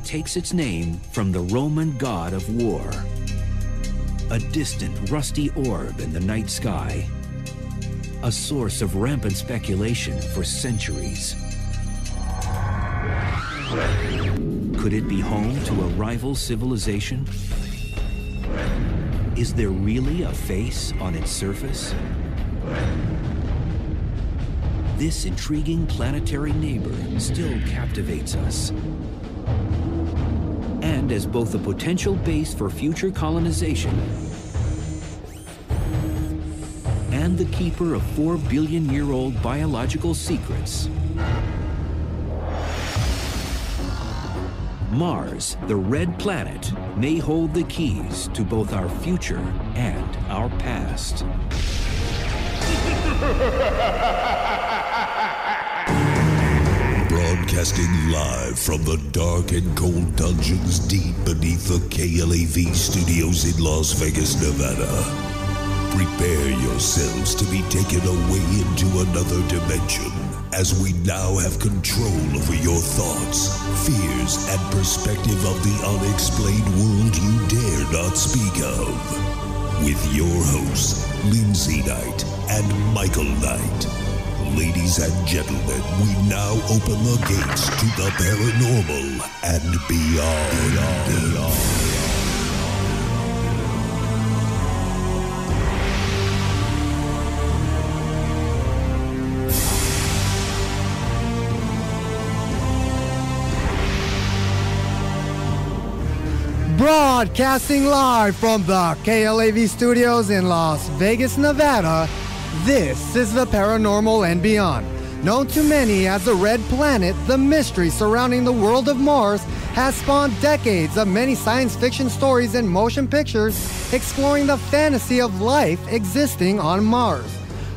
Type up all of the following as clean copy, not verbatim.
takes its name from the Roman god of war. A distant, rusty orb in the night sky. A source of rampant speculation for centuries. Could it be home to a rival civilization? Is there really a face on its surface? This intriguing planetary neighbor still captivates us. And as both a potential base for future colonization and the keeper of 4-billion-year-old biological secrets, Mars, the red planet, may hold the keys to both our future and our past. Broadcasting live from the dark and cold dungeons deep beneath the KLAV studios in Las Vegas, Nevada. Prepare yourselves to be taken away into another dimension as we now have control over your thoughts, fears, and perspective of the unexplained world you dare not speak of. With your hosts, Lindsay Knight and Michael Knight. Ladies and gentlemen, we now open the gates to the paranormal and beyond. Broadcasting live from the KLAV studios in Las Vegas, Nevada, this is the Paranormal and Beyond. Known to many as the Red Planet, the mystery surrounding the world of Mars has spawned decades of many science fiction stories and motion pictures exploring the fantasy of life existing on Mars.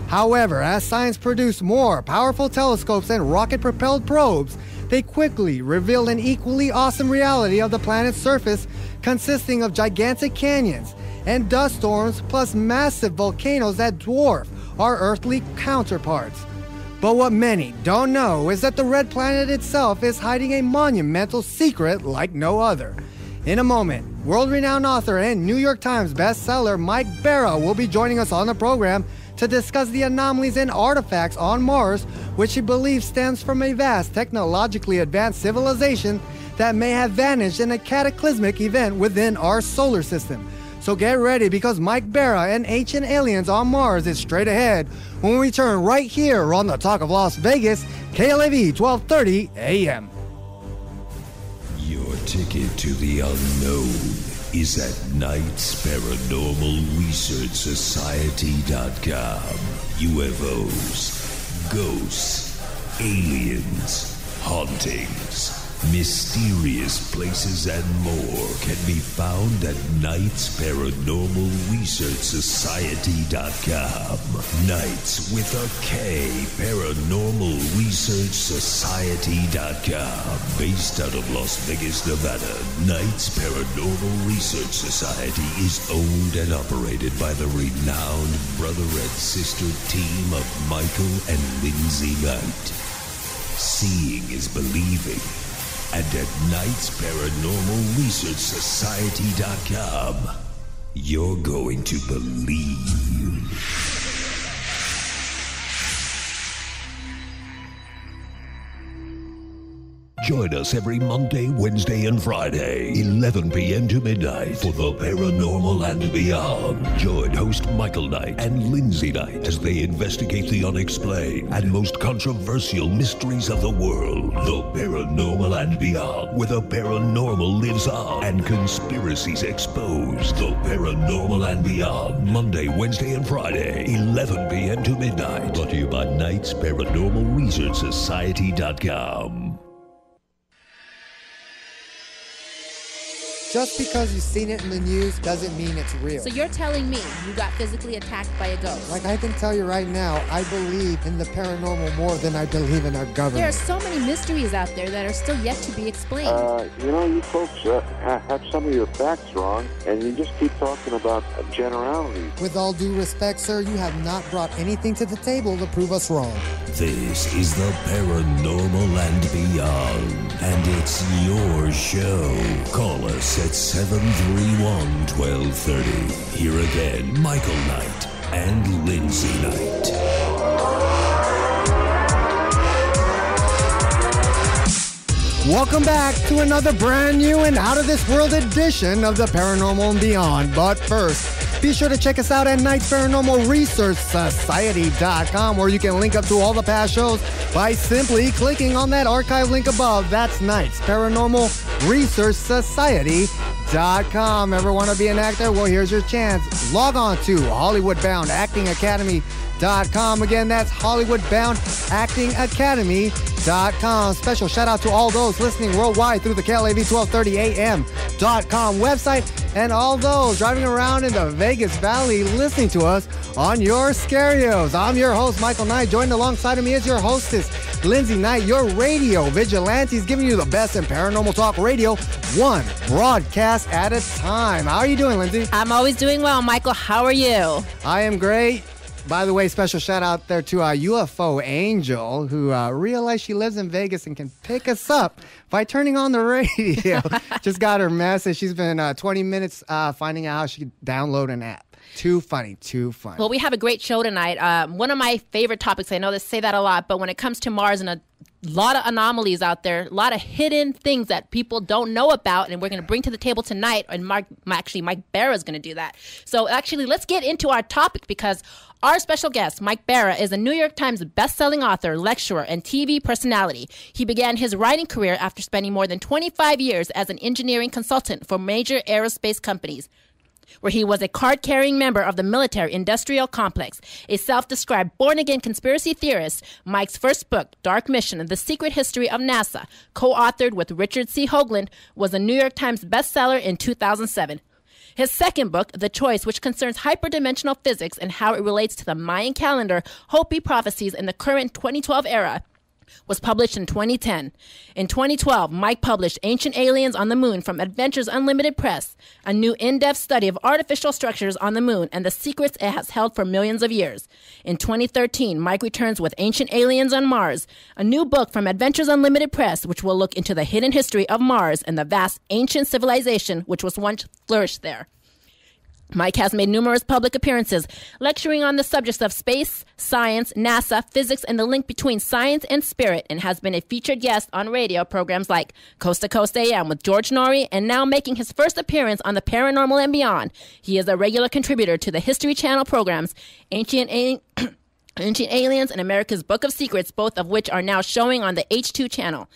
However, as science produced more powerful telescopes and rocket-propelled probes, they quickly revealed an equally awesome reality of the planet's surface, consisting of gigantic canyons and dust storms plus massive volcanoes that dwarf our earthly counterparts. But what many don't know is that the Red Planet itself is hiding a monumental secret like no other. In a moment, world-renowned author and New York Times bestseller Mike Bara will be joining us on the program to discuss the anomalies and artifacts on Mars, which he believes stems from a vast technologically advanced civilization that may have vanished in a cataclysmic event within our solar system. So get ready, because Mike Bara and Ancient Aliens on Mars is straight ahead when we return right here on the Talk of Las Vegas, KLAV 1230 AM. Your ticket to the unknown is at NightsParanormalResearchSociety.com. UFOs, ghosts, aliens, hauntings, mysterious places, and more can be found at NightsParanormalResearchSociety.com. Nights with a K, ParanormalResearchSociety.com. Based out of Las Vegas, Nevada, Nights Paranormal Research Society is owned and operated by the renowned brother and sister team of Michael and Lindsay Knight. Seeing is believing. And at NightsParanormalResearchSociety.com, you're going to believe. Join us every Monday, Wednesday, and Friday, 11 p.m. to midnight, for the Paranormal and Beyond. Join host Michael Knight and Lindsay Knight as they investigate the unexplained and most controversial mysteries of the world. The Paranormal and Beyond, where the paranormal lives on and conspiracies exposed. The Paranormal and Beyond, Monday, Wednesday, and Friday, 11 p.m. to midnight. Brought to you by NightsParanormalResearchSociety.com. Just because you've seen it in the news doesn't mean it's real. So you're telling me you got physically attacked by a ghost? Like, I can tell you right now, I believe in the paranormal more than I believe in our government. There are so many mysteries out there that are still yet to be explained. You folks have some of your facts wrong, and you just keep talking about generalities. With all due respect, sir, you have not brought anything to the table to prove us wrong. This is the Paranormal and Beyond, and it's your show. Call us at 731-1230. Here again, Michael Knight and Lindsay Knight. Welcome back to another brand new and out-of-this-world edition of the Paranormal and Beyond. But first, be sure to check us out at Knight's Paranormal Research Society.com, where you can link up to all the past shows by simply clicking on that archive link above. That's Knight's Paranormal Research Society.com. Ever want to be an actor? Well, here's your chance. Log on to Hollywood-bound Acting Academy.com. Again, that's Hollywood-bound Acting Academy.com. Special shout out to all those listening worldwide through the KLAV1230am.com website, and all those driving around in the Vegas Valley listening to us on your stereos. I'm your host, Michael Knight. Joined alongside of me is your hostess, Lindsay Knight, your radio vigilantes, giving you the best in paranormal talk radio, one broadcast at a time. How are you doing, Lindsay? I'm always doing well, Michael. How are you? I am great. By the way, special shout out there to our UFO Angel, who realized she lives in Vegas and can pick us up by turning on the radio. Just got her message. She's been 20 minutes finding out how she can download an app. Too funny, too funny. Well, we have a great show tonight. One of my favorite topics, I know they say that a lot, but when it comes to Mars and a lot of anomalies out there, a lot of hidden things that people don't know about, and we're going to bring to the table tonight, and Mike Bara is going to do that. So actually, let's get into our topic, because our special guest, Mike Bara, is a New York Times best-selling author, lecturer, and TV personality. He began his writing career after spending more than 25 years as an engineering consultant for major aerospace companies, where he was a card-carrying member of the military-industrial complex. A self-described born-again conspiracy theorist, Mike's first book, Dark Mission, The Secret History of NASA, co-authored with Richard C. Hoagland, was a New York Times bestseller in 2007. His second book, The Choice, which concerns hyperdimensional physics and how it relates to the Mayan calendar, Hopi prophecies in the current 2012 era, was published in 2010. In 2012, Mike published Ancient Aliens on the Moon from Adventures Unlimited Press, a new in-depth study of artificial structures on the moon and the secrets it has held for millions of years. In 2013, Mike returns with Ancient Aliens on Mars, a new book from Adventures Unlimited Press, which will look into the hidden history of Mars and the vast ancient civilization which was once flourished there. Mike has made numerous public appearances, lecturing on the subjects of space, science, NASA, physics, and the link between science and spirit, and has been a featured guest on radio programs like Coast to Coast AM with George Norrie, and now making his first appearance on the Paranormal and Beyond. He is a regular contributor to the History Channel programs, Ancient Aliens and America's Book of Secrets, both of which are now showing on the H2 channel.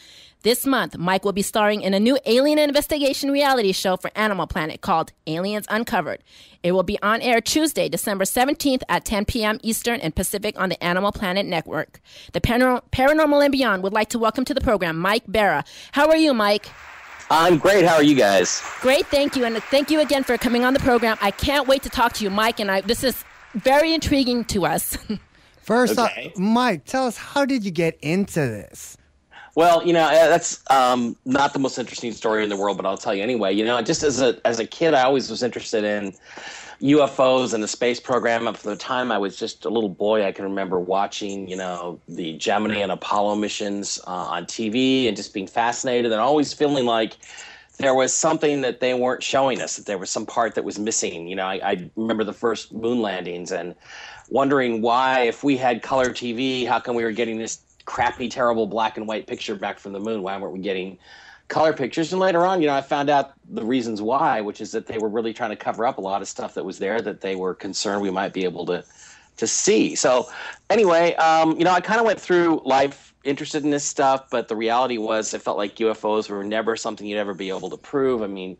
This month, Mike will be starring in a new alien investigation reality show for Animal Planet called Aliens Uncovered. It will be on air Tuesday, December 17th at 10 p.m. Eastern and Pacific on the Animal Planet Network. The Paranormal and Beyond would like to welcome to the program Mike Bara. How are you, Mike? I'm great. How are you guys? Great, thank you. And thank you again for coming on the program. I can't wait to talk to you, Mike, and this is very intriguing to us. First off, Mike, tell us, how did you get into this? Well, that's not the most interesting story in the world, but I'll tell you anyway. Just as a kid, I always was interested in UFOs and the space program. Up from the time I was just a little boy, I can remember watching, the Gemini and Apollo missions on TV and just being fascinated and always feeling like there was something that they weren't showing us, that there was some part that was missing. I remember the first moon landings and wondering why, if we had color TV, how come we were getting this crappy, terrible black and white picture back from the moon? Why weren't we getting color pictures? And later on, I found out the reasons why, which is that they were really trying to cover up a lot of stuff that was there that they were concerned we might be able to see. So anyway, I kind of went through life interested in this stuff, but the reality was I felt like UFOs were never something you'd ever be able to prove. I mean,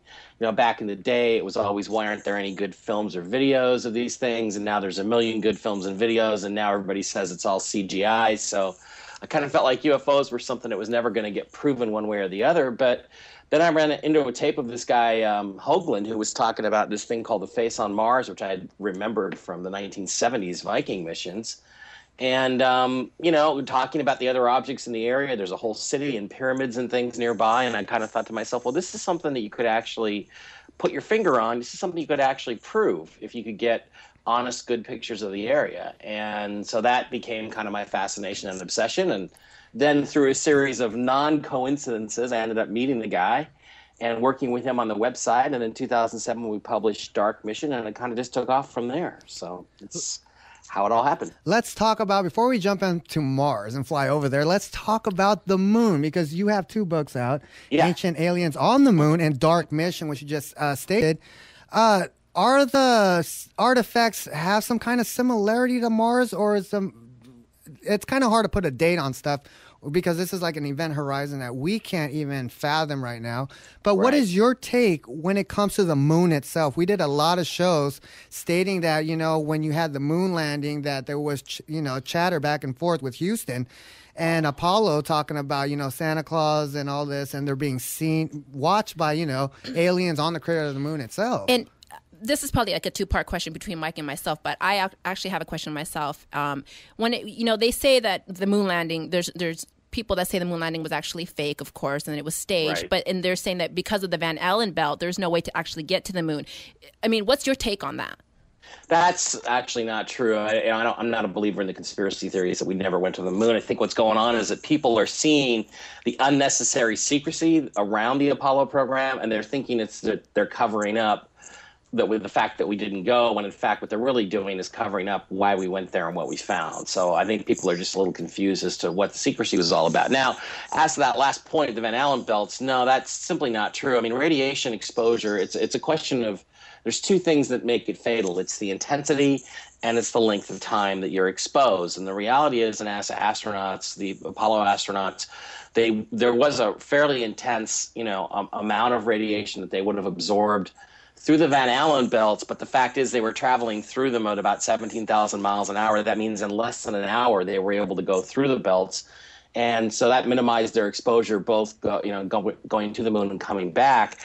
back in the day, it was always, why aren't there any good films or videos of these things? And now there's a million good films and videos, and now everybody says it's all CGI. So I I kind of felt like UFOs were something that was never going to get proven one way or the other. But then I ran into a tape of this guy, Hoagland, who was talking about this thing called the Face on Mars, which I had remembered from the 1970s Viking missions. And, talking about the other objects in the area. There's a whole city and pyramids and things nearby. And I kind of thought to myself, well, this is something that you could actually put your finger on. This is something you could actually prove if you could get honest, good pictures of the area. And so that became kind of my fascination and obsession. And then through a series of non-coincidences, I ended up meeting the guy and working with him on the website. And in 2007, we published Dark Mission, and it kind of just took off from there. So it's how it all happened. Let's talk about, before we jump into Mars and fly over there, let's talk about the moon, because you have 2 books out, Ancient Aliens on the Moon and Dark Mission, which you just stated. Are the artifacts have some kind of similarity to Mars, or is it's kind of hard to put a date on stuff, because this is like an event horizon that we can't even fathom right now. But what is your take when it comes to the moon itself? We did a lot of shows stating that, when you had the moon landing, that there was, chatter back and forth with Houston and Apollo talking about, Santa Claus and all this, and they're being watched by, aliens on the crater of the moon itself. And this is probably like a 2-part question between Mike and myself, but I actually have a question myself. When they say that the moon landing, there's people that say the moon landing was actually fake, of course, and it was staged. Right. And they're saying that because of the Van Allen belt, there's no way to actually get to the moon. I mean, what's your take on that? That's actually not true. I'm not a believer in the conspiracy theories that we never went to the moon. I think what's going on is that people are seeing the unnecessary secrecy around the Apollo program, and they're thinking they're covering up with the fact that we didn't go, when in fact what they're really doing is covering up why we went there and what we found. So I think people are just a little confused as to what the secrecy was all about. Now, as to that last point, the Van Allen belts, no, that's simply not true. I mean, radiation exposure, it's a question of, there's 2 things that make it fatal. It's the intensity and it's the length of time that you're exposed. And the reality is, the NASA astronauts, the Apollo astronauts, there was a fairly intense, amount of radiation that they would have absorbed through the Van Allen belts, but the fact is they were traveling through them at about 17,000 miles an hour. That means in less than an hour they were able to go through the belts, and so that minimized their exposure, both going to the moon and coming back.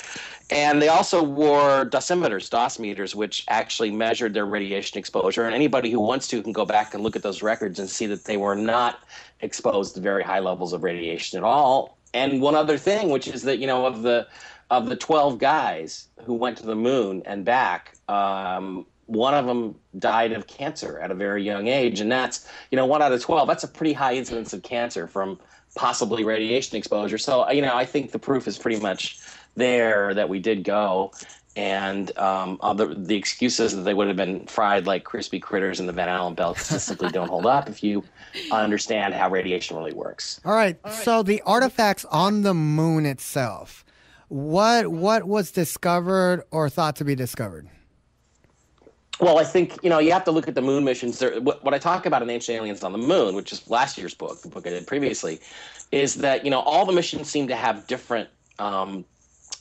And they also wore dosimeters, DOS meters, which actually measured their radiation exposure. And anybody who wants to can go back and look at those records and see that they were not exposed to very high levels of radiation at all. And one other thing, which is that of the 12 guys who went to the moon and back, one of them died of cancer at a very young age. And that's, 1 out of 12. That's a pretty high incidence of cancer from possibly radiation exposure. So, I think the proof is pretty much there that we did go. And the excuses that they would have been fried like crispy critters in the Van Allen belts just simply don't hold up if you understand how radiation really works. All right. So the artifacts on the moon itself, what was discovered or thought to be discovered? Well, I think, you have to look at the moon missions. What I talk about in Ancient Aliens on the Moon, which is last year's book, the book I did previously, is that, all the missions seem to have different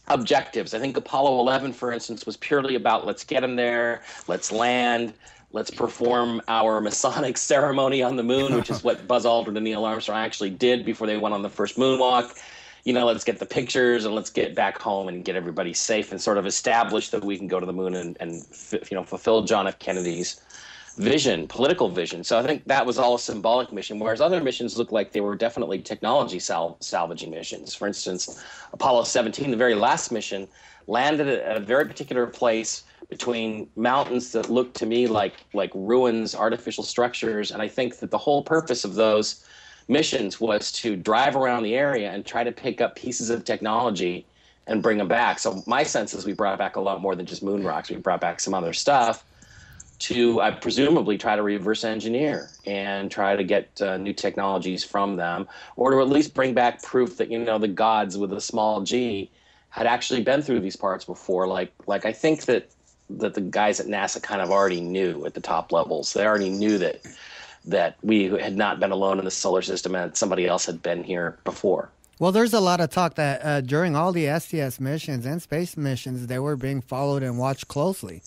objectives. I think Apollo 11, for instance, was purely about let's get them there, let's land, let's perform our Masonic ceremony on the moon, which is what Buzz Aldrin and Neil Armstrong actually did before they went on the first moonwalk. Let's get the pictures and let's get back home and get everybody safe and sort of establish that we can go to the moon and fulfill John F. Kennedy's vision, political vision. So I think that was all a symbolic mission, whereas other missions looked like they were definitely technology salvaging missions. For instance, Apollo 17, the very last mission, landed at a very particular place between mountains that looked to me like ruins, artificial structures. And I think that the whole purpose of those missions was to drive around the area and try to pick up pieces of technology and bring them back. So my sense is we brought back a lot more than just moon rocks. We brought back some other stuff to presumably try to reverse engineer and try to get new technologies from them, or to at least bring back proof that, the gods with a small g had actually been through these parts before. Like I think that the guys at NASA kind of already knew at the top levels. They already knew that we had not been alone in the solar system and somebody else had been here before. Well, there's a lot of talk that during all the STS missions and space missions, they were being followed and watched closely.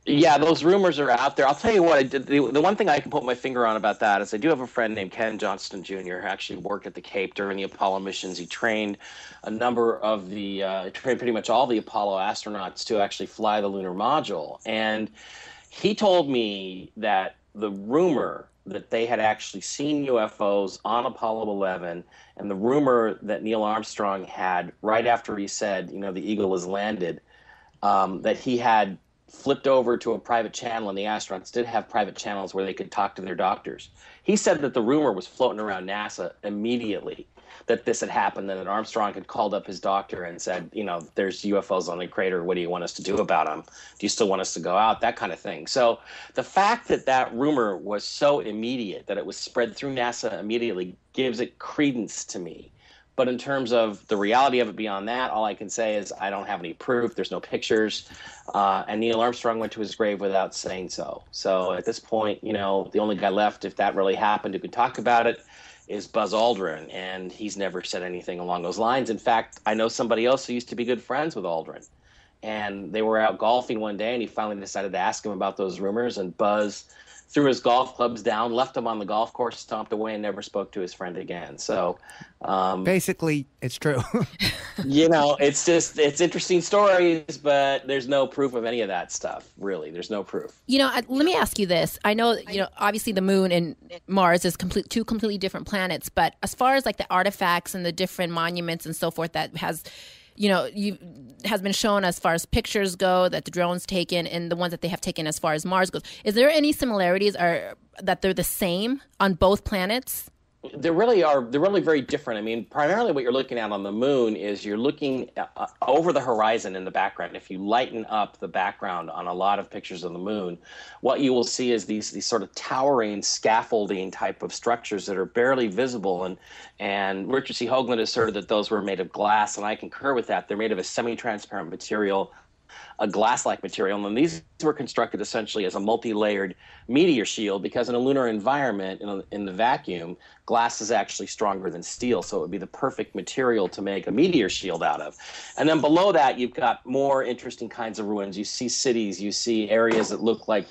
Yeah, those rumors are out there. I'll tell you what, I did, the one thing I can put my finger on about that is I do have a friend named Ken Johnston Jr. who actually worked at the Cape during the Apollo missions. He trained a number of trained pretty much all the Apollo astronauts to actually fly the lunar module. And he told me that the rumor that they had actually seen UFOs on Apollo 11 and the rumor that Neil Armstrong had right after he said, the Eagle has landed, that he had flipped over to a private channel, and the astronauts did have private channels where they could talk to their doctors. He said that the rumor was floating around NASA immediately that this had happened, and that Armstrong had called up his doctor and said, there's UFOs on the crater. What do you want us to do about them? Do you still want us to go out? That kind of thing. So the fact that that rumor was so immediate, that it was spread through NASA immediately, gives it credence to me. But in terms of the reality of it beyond that, all I can say is I don't have any proof. There's no pictures. And Neil Armstrong went to his grave without saying so. So at this point, the only guy left, if that really happened, who could talk about it is Buzz Aldrin. And he's never said anything along those lines. In fact, I know somebody else who used to be good friends with Aldrin. And they were out golfing one day, and he finally decided to ask him about those rumors. And Buzz threw his golf clubs down, left him on the golf course, stomped away, and never spoke to his friend again. So basically, it's true. It's interesting stories, but there's no proof of any of that stuff, really. There's no proof. Let me ask you this. I know, obviously the moon and Mars is two completely different planets, but as far as like the artifacts and the different monuments and so forth that has been shown as far as pictures go that the drones taken and the ones that they have taken as far as Mars goes. Is there any similarities or that they're the same on both planets? They really are. They're really very different. I mean, primarily what you're looking at on the moon is you're looking over the horizon in the background. If you lighten up the background on a lot of pictures of the moon, what you will see is these sort of towering scaffolding type of structures that are barely visible. And Richard C. Hoagland asserted that those were made of glass, and I concur with that. They're made of a semi-transparent material, a glass-like material, and these were constructed essentially as a multi-layered meteor shield because in a lunar environment, in the vacuum, glass is actually stronger than steel, so it would be the perfect material to make a meteor shield out of. And then below that, you've got more interesting kinds of ruins. You see cities, you see areas that look like,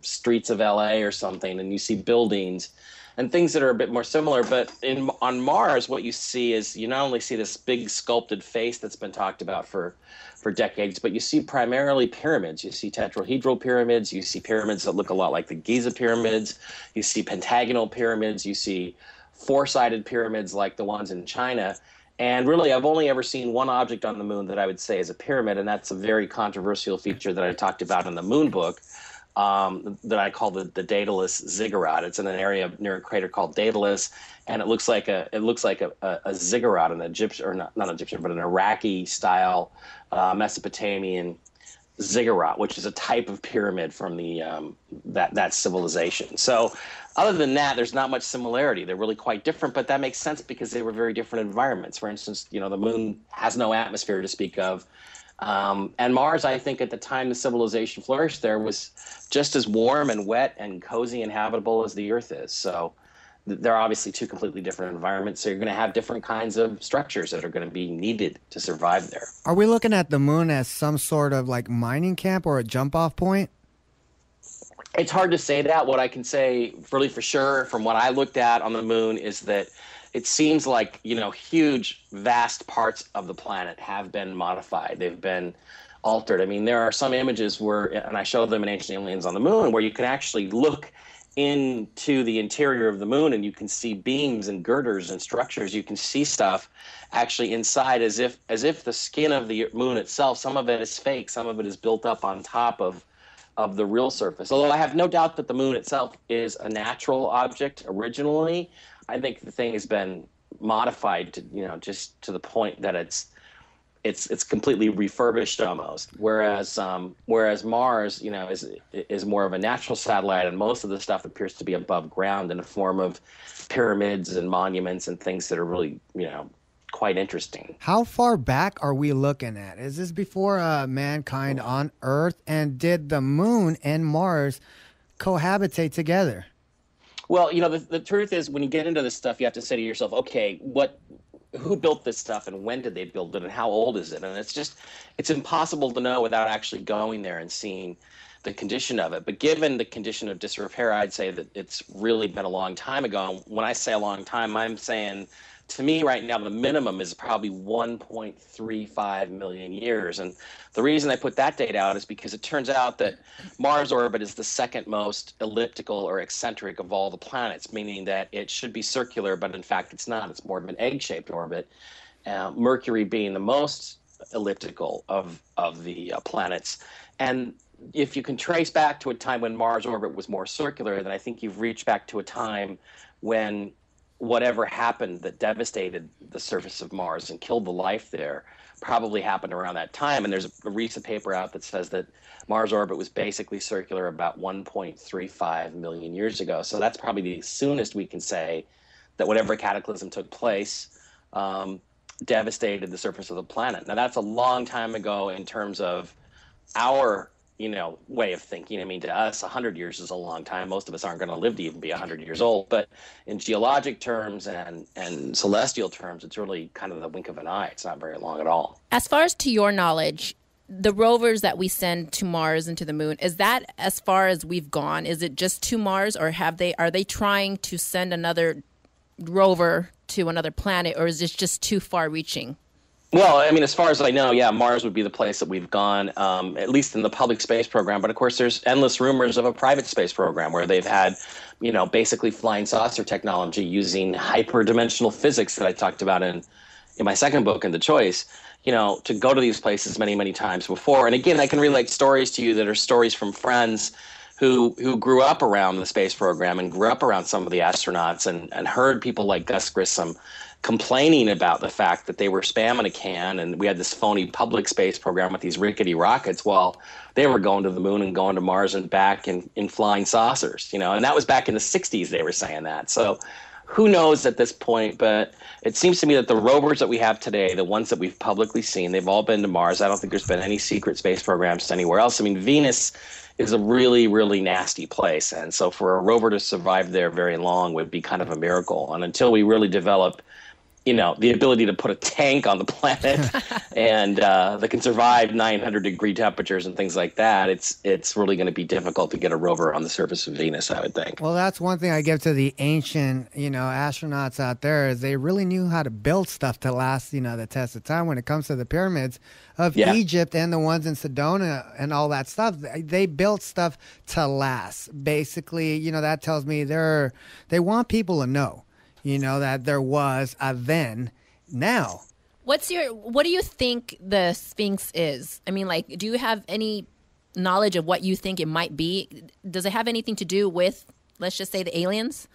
streets of LA or something, and you see buildings and things that are a bit more similar. But on Mars, what you see is you not only see this big sculpted face that's been talked about for decades, but you see primarily pyramids. You see tetrahedral pyramids. You see pyramids that look a lot like the Giza pyramids. You see pentagonal pyramids. You see four-sided pyramids like the ones in China. And really, I've only ever seen one object on the moon that I would say is a pyramid, and that's a very controversial feature that I talked about in the Moon book that I call the Daedalus ziggurat. It's in an area near a crater called Daedalus, and it looks like a ziggurat, an Egyptian, or not Egyptian, but an Iraqi-style Mesopotamian ziggurat, which is a type of pyramid from that civilization. So other than that, there's not much similarity. They're really quite different, but that makes sense because they were very different environments. For instance, the moon has no atmosphere to speak of. And Mars, I think at the time the civilization flourished there, was just as warm and wet and cozy and habitable as the Earth is. So they're obviously two completely different environments. So you're going to have different kinds of structures that are going to be needed to survive there. Are we looking at the moon as some sort of like mining camp or a jump off point? It's hard to say that. What I can say really for sure from what I looked at on the moon is that it seems like, huge, vast parts of the planet have been modified. They've been altered. I mean, there are some images where, and I showed them in Ancient Aliens on the Moon, where you can actually look into the interior of the moon and you can see beams and girders and structures. You can see stuff actually inside as if the skin of the moon itself, some of it is fake, some of it is built up on top of the real surface. Although I have no doubt that the moon itself is a natural object originally, I think the thing has been modified to, just to the point that it's completely refurbished almost. Whereas Mars, is more of a natural satellite, and most of the stuff appears to be above ground in the form of pyramids and monuments and things that are really, quite interesting. How far back are we looking at? Is this before mankind on Earth? And did the moon and Mars cohabitate together? Well, the truth is, when you get into this stuff, you have to say to yourself, okay, who built this stuff and when did they build it and how old is it? And it's impossible to know without actually going there and seeing the condition of it. But given the condition of disrepair, I'd say that it's really been a long time ago. When I say a long time, I'm saying, to me right now, the minimum is probably 1.35 million years. And the reason I put that date out is because it turns out that Mars orbit is the second most elliptical or eccentric of all the planets, meaning that it should be circular, but in fact it's not. It's more of an egg-shaped orbit. Mercury being the most elliptical of the planets. And if you can trace back to a time when Mars orbit was more circular, then I think you've reached back to a time when whatever happened that devastated the surface of Mars and killed the life there probably happened around that time. And there's a recent paper out that says that Mars orbit was basically circular about 1.35 million years ago. So that's probably the soonest we can say that whatever cataclysm took place devastated the surface of the planet. Now, that's a long time ago in terms of our way of thinking. I mean, to us, 100 years is a long time. Most of us aren't going to live to even be 100 years old. But in geologic terms and celestial terms, it's really kind of the wink of an eye. It's not very long at all. As far as to your knowledge, the rovers that we send to Mars and to the moon, is that as far as we've gone? Is it just to Mars, or are they trying to send another rover to another planet, or is this just too far reaching? Well, I mean, as far as I know, yeah, Mars would be the place that we've gone, at least in the public space program. But of course, there's endless rumors of a private space program where they've had, basically flying saucer technology using hyperdimensional physics that I talked about in my second book, In the Choice, to go to these places many, many times before. And again, I can relate stories to you that are stories from friends who grew up around the space program and grew up around some of the astronauts and heard people like Gus Grissom complaining about the fact that they were spamming a can and we had this phony public space program with these rickety rockets while they were going to the moon and going to Mars and back in flying saucers, and that was back in the 60s they were saying that. So who knows at this point, but it seems to me that the rovers that we have today, the ones that we've publicly seen, they've all been to Mars. I don't think there's been any secret space programs anywhere else. I mean, Venus is a really, really nasty place. And so for a rover to survive there very long would be kind of a miracle. And until we really develop the ability to put a tank on the planet and that can survive 900-degree temperatures and things like that, it's really going to be difficult to get a rover on the surface of Venus, I would think. Well, that's one thing I give to the ancient, astronauts out there is they really knew how to build stuff to last, the test of time. When it comes to the pyramids of Egypt and the ones in Sedona and all that stuff, they built stuff to last. Basically, that tells me they want people to know. That there was a then, now. What do you think the Sphinx is? I mean, do you have any knowledge of what you think it might be? Does it have anything to do with, let's just say, the aliens?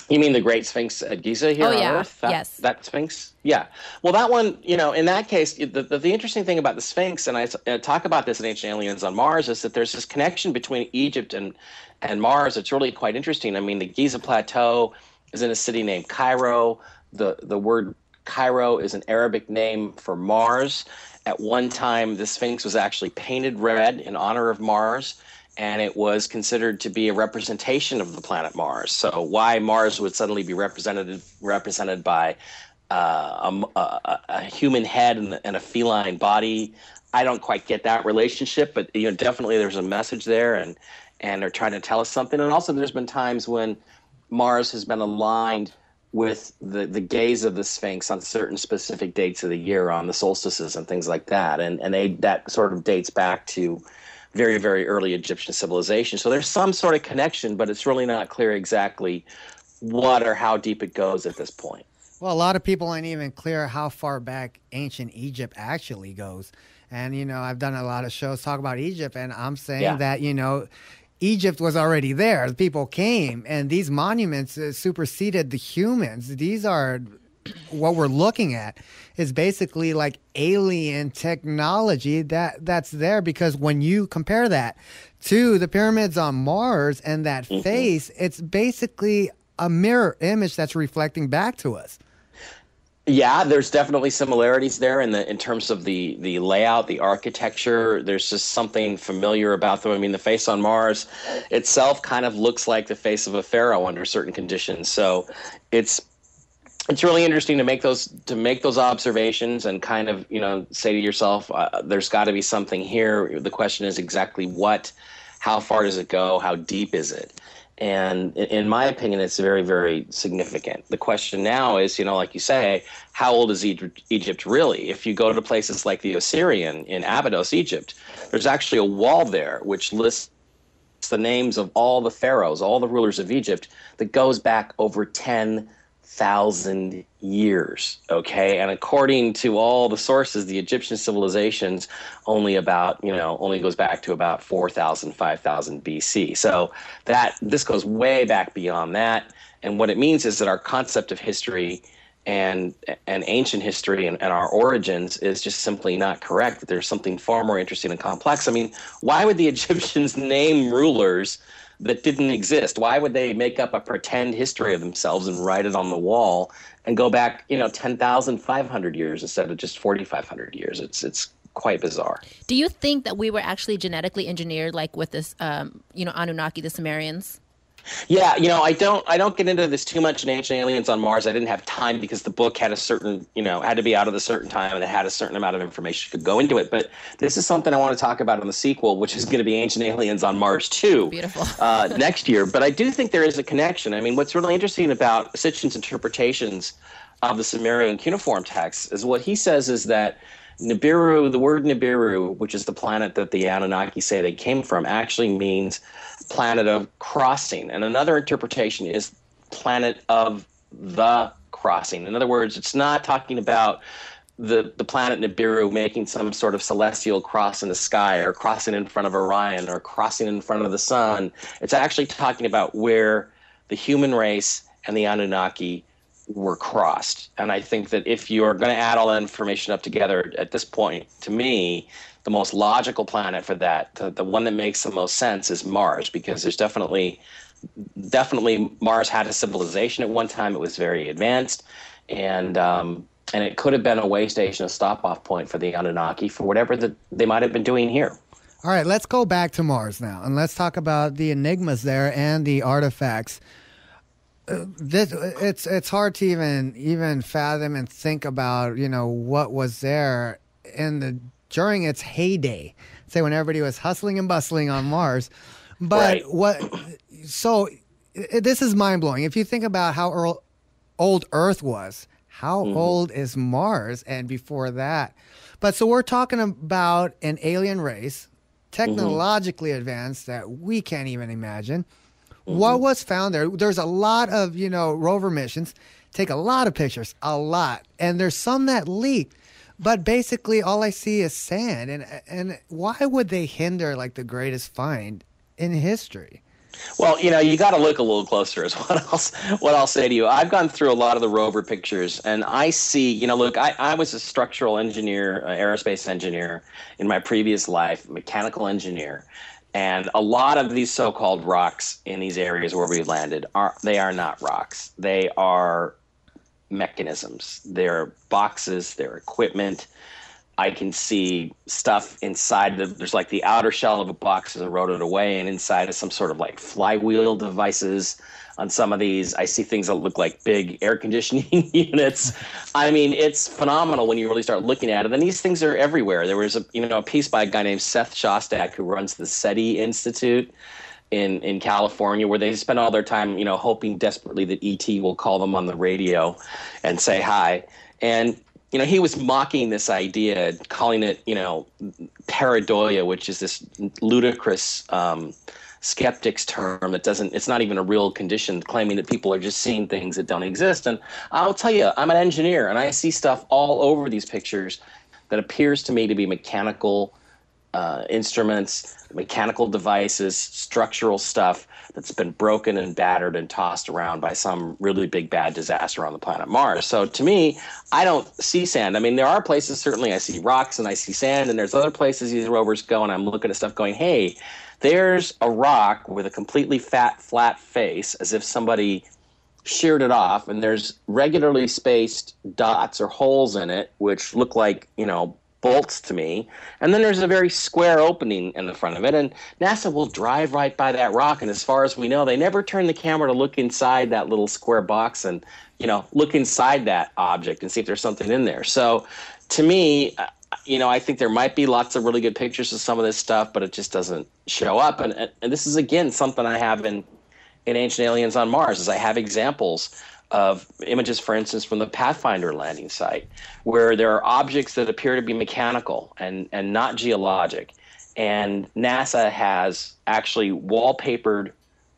You mean the Great Sphinx at Giza here on Earth? Yes. That Sphinx? Yeah. Well, that one, in that case, the interesting thing about the Sphinx, and I talk about this in Ancient Aliens on Mars, is that there's this connection between Egypt and Mars. It's really quite interesting. I mean, the Giza Plateau is in a city named Cairo. The word Cairo is an Arabic name for Mars. At one time, the Sphinx was actually painted red in honor of Mars, and it was considered to be a representation of the planet Mars. So why Mars would suddenly be represented by a human head and a feline body, I don't quite get that relationship, but definitely there's a message there, and they're trying to tell us something. And also there's been times when Mars has been aligned with the gaze of the Sphinx on certain specific dates of the year, on the solstices and things like that. And that sort of dates back to very, very early Egyptian civilization. So there's some sort of connection, but it's really not clear exactly what or how deep it goes at this point. Well, a lot of people ain't even clear how far back ancient Egypt actually goes. And, I've done a lot of shows talk about Egypt, and I'm saying that, Egypt was already there. The people came, and these monuments superseded the humans. These are what we're looking at is basically like alien technology that's there, because when you compare that to the pyramids on Mars and that face, it's basically a mirror image that's reflecting back to us. Yeah, there's definitely similarities there in terms of the layout, the architecture. There's just something familiar about them. I mean, the face on Mars itself kind of looks like the face of a pharaoh under certain conditions. So it's really interesting to make those observations and kind of say to yourself, there's got to be something here. The question is exactly what, How far does it go? How deep is it? And in my opinion, it's very, very significant. The question now is, like you say, how old is Egypt really? If you go to places like the Osirian in Abydos, Egypt, there's actually a wall there which lists the names of all the pharaohs, all the rulers of Egypt, that goes back over 10,000 years, okay? And according to all the sources, the Egyptian civilizations only goes back to about 4,000, 5,000 BC. So this goes way back beyond that. And what it means is that our concept of history and ancient history and our origins is just simply not correct. That there's something far more interesting and complex. I mean, why would the Egyptians name rulers that didn't exist? Why would they make up a pretend history of themselves and write it on the wall and go back, 10,500 years instead of just 4,500 years? It's quite bizarre. Do you think that we were actually genetically engineered, like with this, Anunnaki, the Sumerians? Yeah, I don't get into this too much in Ancient Aliens on Mars. I didn't have time because the book had a certain, had to be out at a certain time, and it had a certain amount of information could go into it. But this is something I want to talk about in the sequel, which is going to be Ancient Aliens on Mars 2 Beautiful. Next year. But I do think there is a connection. I mean, what's really interesting about Sitchin's interpretations of the Sumerian cuneiform text is what he says is that Nibiru, the word Nibiru, which is the planet that the Anunnaki say they came from, actually means planet of crossing. And another interpretation is planet of the crossing. In other words, it's not talking about the planet Nibiru making some sort of celestial cross in the sky or crossing in front of Orion or crossing in front of the sun. It's actually talking about where the human race and the Anunnaki were crossed. And I think that if you're going to add all that information up together at this point, to me, the most logical planet for that, the one that makes the most sense, is Mars, because there's definitely Mars had a civilization at one time. It was very advanced, and it could have been a way station, a stop-off point for the Anunnaki for whatever they might have been doing here. All right, let's go back to Mars now, and let's talk about the enigmas there and the artifacts. It's hard to even fathom and think about what was there during its heyday, say when everybody was hustling and bustling on Mars. But right. This is mind blowing. If you think about how old Earth was, how old is Mars, and before that? But so we're talking about an alien race, technologically advanced that we can't even imagine. What was found there? There's a lot of, rover missions, take a lot of pictures, and there's some that leaked, but basically all I see is sand. And why would they hinder like the greatest find in history? Well, you got to look a little closer is what I'll say to you. I've gone through a lot of the rover pictures, and I see, look, I was a structural engineer, aerospace engineer in my previous life, mechanical engineer. And a lot of these so-called rocks in these areas where we landed are not rocks. They are mechanisms. They're boxes. They're equipment. I can see stuff inside. There's like the outer shell of a box is eroded away, and inside is some sort of like flywheel devices. On some of these, I see things that look like big air conditioning units. I mean, it's phenomenal when you really start looking at it. And these things are everywhere. There was a piece by a guy named Seth Shostak who runs the SETI Institute in California, where they spend all their time, hoping desperately that ET will call them on the radio and say hi. And he was mocking this idea, calling it, pareidolia, which is this ludicrous skeptic's term that it's not even a real condition, claiming that people are just seeing things that don't exist. And I'll tell you, I'm an engineer, and I see stuff all over these pictures that appears to me to be mechanical instruments, mechanical devices, structural stuff that's been broken and battered and tossed around by some really big bad disaster on the planet Mars. So to me, I don't see sand. I mean, there are places, certainly I see rocks and I see sand, and there's other places these rovers go, and I'm looking at stuff going, hey, there's a rock with a completely flat face, as if somebody sheared it off, and there's regularly spaced dots or holes in it, which look like, bolts to me. And then there's a very square opening in the front of it, and NASA will drive right by that rock, and as far as we know, they never turn the camera to look inside that little square box and, look inside that object and see if there's something in there. So to me, I think there might be lots of really good pictures of some of this stuff, but it just doesn't show up. And this is, again, something I have in Ancient Aliens on Mars, is I have examples of images, for instance, from the Pathfinder landing site, where there are objects that appear to be mechanical and not geologic. And NASA has actually wallpapered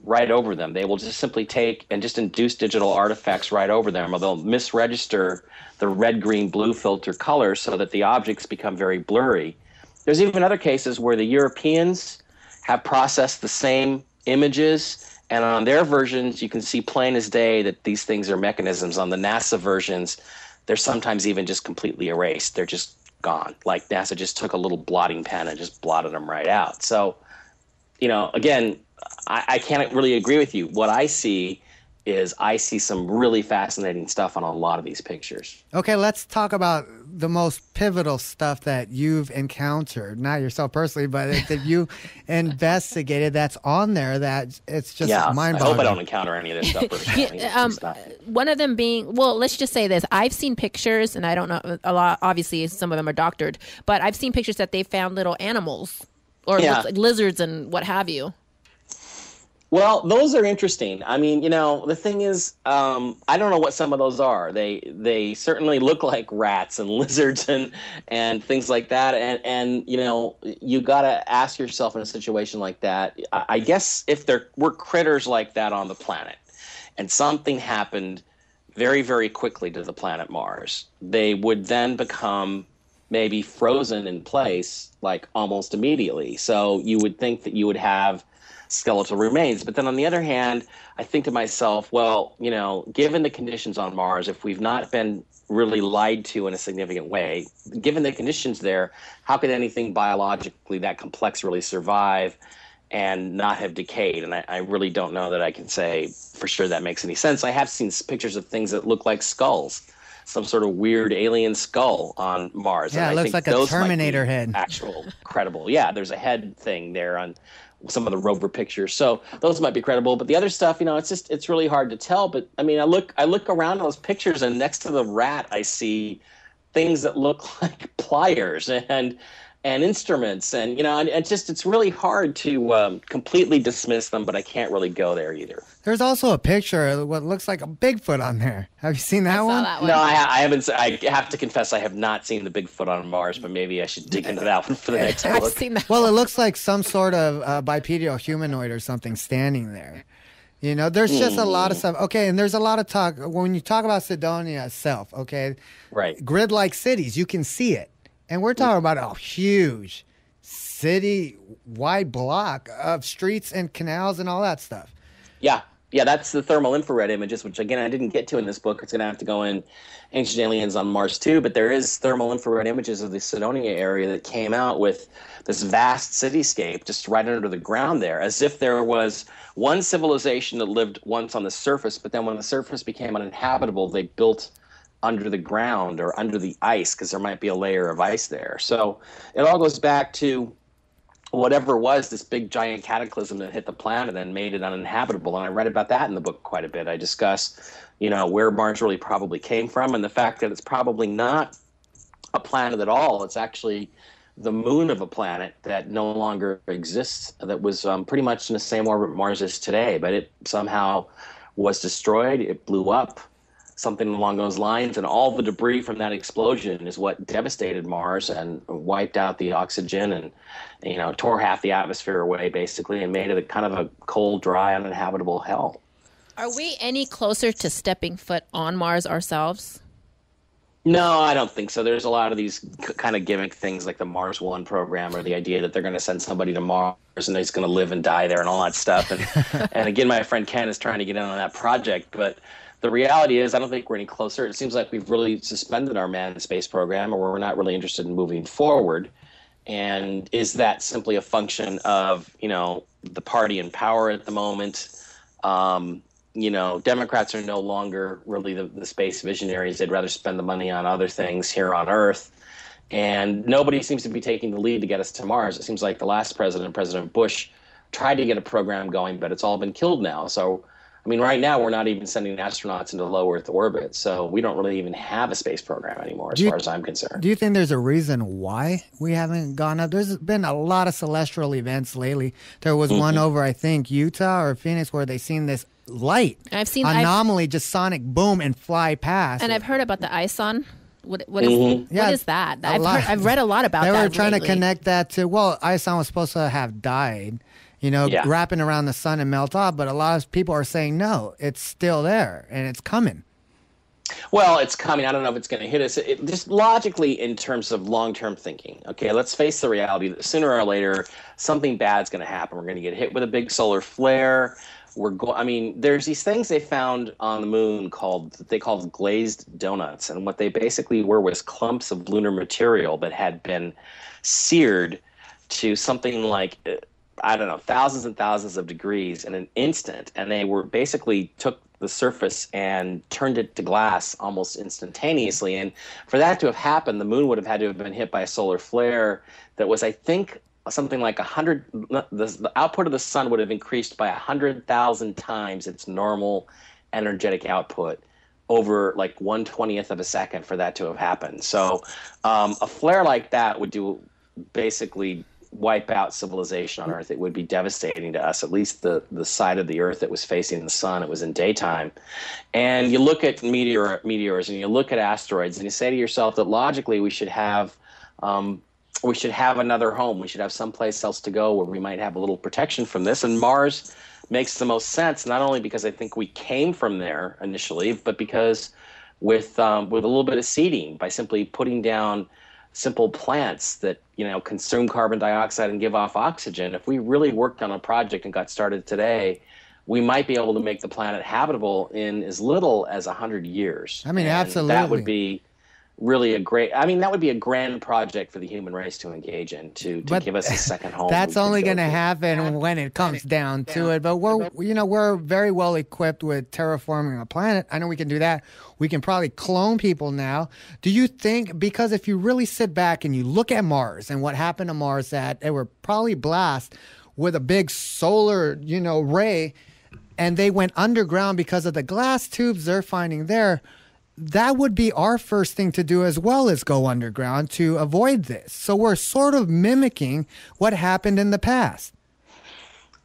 right over them. They will just simply take and just induce digital artifacts right over them, or they'll misregister the red, green, blue filter colors so that the objects become very blurry. There's even other cases where the Europeans have processed the same images, and on their versions, you can see plain as day that these things are mechanisms. On the NASA versions, they're sometimes even just completely erased. They're just gone. Like NASA just took a little blotting pen and just blotted them right out. So, again, I can't really agree with you. What I see some really fascinating stuff on a lot of these pictures. Okay, let's talk about the most pivotal stuff that you've encountered, not yourself personally, but that you investigated that's on there that it's just mind-boggling. I hope I don't encounter any of this stuff personally. One of them being, well, let's just say this. I've seen pictures, and I don't know a lot, obviously some of them are doctored, but I've seen pictures that they found little animals or like lizards and what have you. Well, those are interesting. I mean, the thing is, I don't know what some of those are. They certainly look like rats and lizards and things like that. And you got to ask yourself in a situation like that, I guess if there were critters like that on the planet and something happened very, very quickly to the planet Mars, they would then become maybe frozen in place like almost immediately. So you would think that you would have skeletal remains. But then on the other hand, I think to myself, well, given the conditions on Mars, if we've not been really lied to in a significant way, given the conditions there, how could anything biologically that complex really survive and not have decayed? And I really don't know that I can say for sure that makes any sense. I have seen pictures of things that look like skulls, some sort of weird alien skull on Mars. Yeah, and it looks like a Terminator head. Actual credible. Yeah, there's a head thing there on some of the rover pictures. So those might be credible. But the other stuff, it's really hard to tell. But I mean, I look around those pictures, and next to the rat, I see things that look like pliers and instruments, and it's really hard to completely dismiss them, but I can't really go there either. There's also a picture of what looks like a Bigfoot on there. Have you seen that one? No, I haven't. I have to confess I have not seen the Bigfoot on Mars, but maybe I should dig into that one for the next book. I've seen that. Well, it looks like some sort of bipedal humanoid or something standing there. There's just a lot of stuff. Okay, and there's a lot of talk when you talk about Cydonia itself, okay? Right. Grid-like cities, you can see it. And we're talking about a huge city-wide block of streets and canals and all that stuff. Yeah, that's the thermal infrared images, which, again, I didn't get to in this book. It's going to have to go in Ancient Aliens on Mars, too. But there is thermal infrared images of the Cydonia area that came out with this vast cityscape just right under the ground there, as if there was one civilization that lived once on the surface, but then when the surface became uninhabitable, they built under the ground or under the ice because there might be a layer of ice there. So it all goes back to whatever was this big giant cataclysm that hit the planet and made it uninhabitable. And I read about that in the book quite a bit. I discuss, where Mars really probably came from and the fact that it's probably not a planet at all. It's actually the moon of a planet that no longer exists, that was pretty much in the same orbit Mars is today, but it somehow was destroyed. It blew up, something along those lines, and all the debris from that explosion is what devastated Mars and wiped out the oxygen and tore half the atmosphere away basically and made it a kind of a cold, dry, uninhabitable hell. Are we any closer to stepping foot on Mars ourselves? No, I don't think so. There's a lot of these kind of gimmick things like the Mars One program, or the idea that they're going to send somebody to Mars and he's going to live and die there and all that stuff. And again, my friend Ken is trying to get in on that project, but the reality is I don't think we're any closer. It seems like we've really suspended our manned space program, or we're not really interested in moving forward. And is that simply a function of, the party in power at the moment? Democrats are no longer really the space visionaries. They'd rather spend the money on other things here on Earth. And nobody seems to be taking the lead to get us to Mars. It seems like the last president, President Bush, tried to get a program going, but it's all been killed now. So I mean, right now we're not even sending astronauts into low Earth orbit, so we don't really even have a space program anymore, as far as I'm concerned. Do you think there's a reason why we haven't gone up? There's been a lot of celestial events lately. There was one over, I think, Utah or Phoenix, where they seen this light anomaly, just sonic boom, and fly past. And I've heard about the ISON. What is that? I've read a lot about that. They were trying to connect that to, ISON was supposed to have died, wrapping around the sun and melt off. But a lot of people are saying, no, it's still there and it's coming. Well, it's coming. I don't know if it's going to hit us. Just logically, in terms of long-term thinking, okay, let's face the reality that sooner or later, something bad's going to happen. We're going to get hit with a big solar flare. There's these things they found on the moon they called glazed donuts. And what they basically were was clumps of lunar material that had been seared to something like, I don't know, thousands and thousands of degrees in an instant. And they were basically took the surface and turned it to glass almost instantaneously. And for that to have happened, the moon would have had to have been hit by a solar flare that was, I think, something like 100. The output of the sun would have increased by 100,000 times its normal energetic output over like 1/20th of a second for that to have happened. So a flare like that would basically wipe out civilization on Earth. It would be devastating to us, at least the side of the Earth that was facing the sun. It was in daytime. And you look at meteors and you look at asteroids and you say to yourself that logically we should have another home. We should have someplace else to go where we might have a little protection from this. And Mars makes the most sense, not only because I think we came from there initially, but because with a little bit of seeding, by simply putting down simple plants that consume carbon dioxide and give off oxygen. If we really worked on a project and got started today, we might be able to make the planet habitable in as little as 100 years. I mean, absolutely. That would be really that would be a grand project for the human race to engage in to give us a second home. That's only going to happen when it comes down to it. But we're very well equipped with terraforming a planet. I know we can do that. We can probably clone people now. Do you think, because if you really sit back and you look at Mars and what happened to Mars, that they were probably blasted with a big solar, ray, and they went underground because of the glass tubes they're finding there, that would be our first thing to do as well, as go underground to avoid this. So we're sort of mimicking what happened in the past.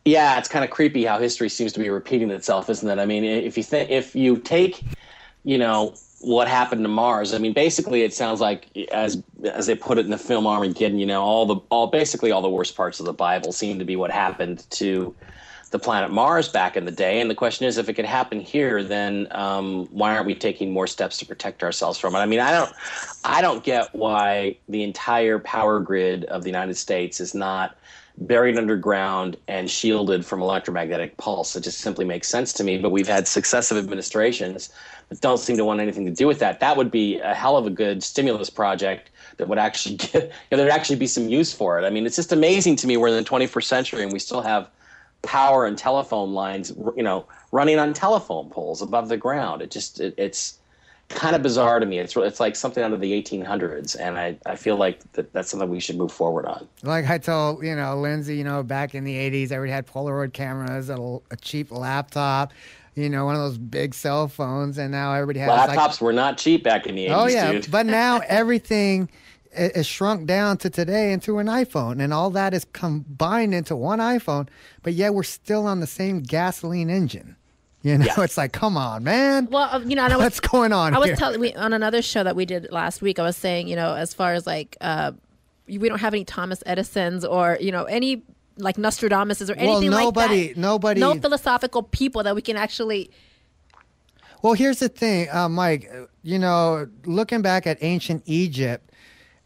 Yeah, it's kind of creepy how history seems to be repeating itself, isn't it? I mean, if you take, what happened to Mars, I mean, basically it sounds like, as they put it in the film Armageddon, all the worst parts of the Bible seem to be what happened to the planet Mars back in the day. And the question is, if it could happen here, then why aren't we taking more steps to protect ourselves from it? I mean, I don't get why the entire power grid of the United States is not buried underground and shielded from electromagnetic pulse. It just simply makes sense to me. But we've had successive administrations that don't seem to want anything to do with that. That would be a hell of a good stimulus project that would actually there'd actually be some use for it. I mean, it's just amazing to me we're in the 21st century and we still have power and telephone lines, running on telephone poles above the ground. It's kind of bizarre to me. It's like something out of the 1800s, and I feel like that's something we should move forward on. Like I told Lindsay, back in the 80s, everybody had Polaroid cameras, a cheap laptop, one of those big cell phones, and now everybody has laptops were not cheap back in the 80s. Oh yeah, dude. But now everything is shrunk down to today into an iPhone, and all that is combined into one iPhone, but yet we're still on the same gasoline engine. It's like, come on, man. Well, what's going on here? I was telling on another show that we did last week, I was saying, as far as like, we don't have any Thomas Edisons or, any like Nostradamuses or anything like that. Nobody. No philosophical people that we can actually. Well, here's the thing, Mike, looking back at ancient Egypt,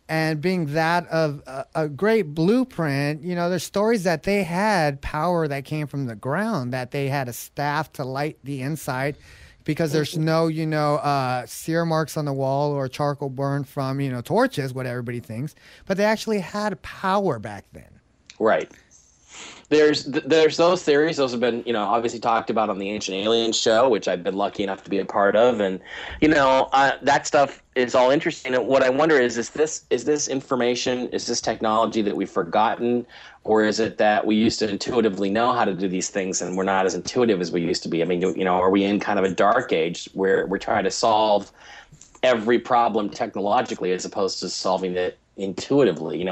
and being that of a great blueprint, there's stories that they had power that came from the ground, that they had a staff to light the inside because there's no, sear marks on the wall or charcoal burn from, torches, what everybody thinks. But they actually had power back then. Right. there's those theories. Those have been, obviously talked about on the Ancient Aliens show, which I've been lucky enough to be a part of, and that stuff is all interesting. And what I wonder is this information, is this technology that we've forgotten, or is it that we used to intuitively know how to do these things and we're not as intuitive as we used to be? I mean, are we in kind of a dark age where we're trying to solve every problem technologically as opposed to solving it intuitively,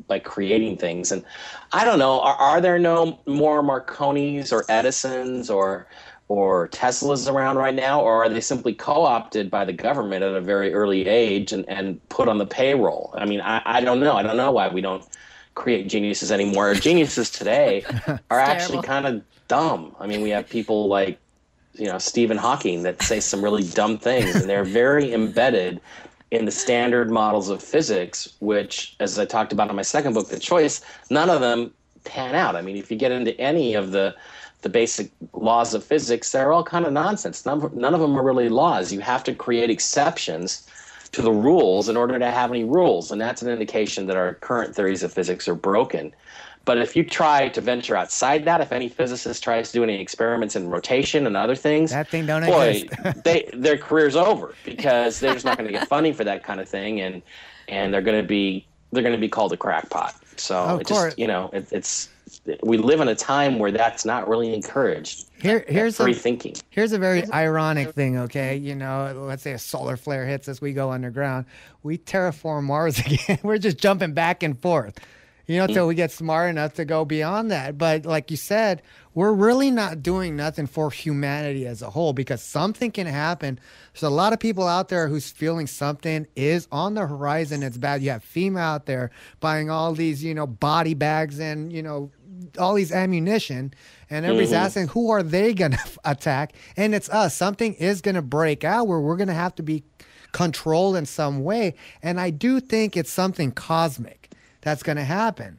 by creating things? And I don't know, are there no more Marconis or Edisons or Teslas around right now, or are they simply co-opted by the government at a very early age and put on the payroll? I mean, I don't know. I don't know why we don't create geniuses anymore. Geniuses today are actually kind of dumb. I mean, we have people like, Stephen Hawking that say some really dumb things, and they're very embedded in the standard models of physics, which, as I talked about in my second book, The Choice, none of them pan out. I mean, if you get into any of the basic laws of physics, they're all kind of nonsense. None of them are really laws. You have to create exceptions to the rules in order to have any rules, and that's an indication that our current theories of physics are broken. But if you try to venture outside that, if any physicist tries to do any experiments in rotation and other things, that thing don't exist. Their career's over, because they're just not going to get funding for that kind of thing, and they're going to be called a crackpot. So we live in a time where that's not really encouraged. Here's free thinking. Here's a very ironic thing, okay? Let's say a solar flare hits us, we go underground. We terraform Mars again. We're just jumping back and forth, till we get smart enough to go beyond that. But like you said, we're really not doing nothing for humanity as a whole, because something can happen. There's a lot of people out there who's feeling something is on the horizon. It's bad. You have FEMA out there buying all these, body bags and, all these ammunition, and everybody's asking, who are they going to attack? And it's us. Something is going to break out where we're going to have to be controlled in some way. And I do think it's something cosmic that's going to happen.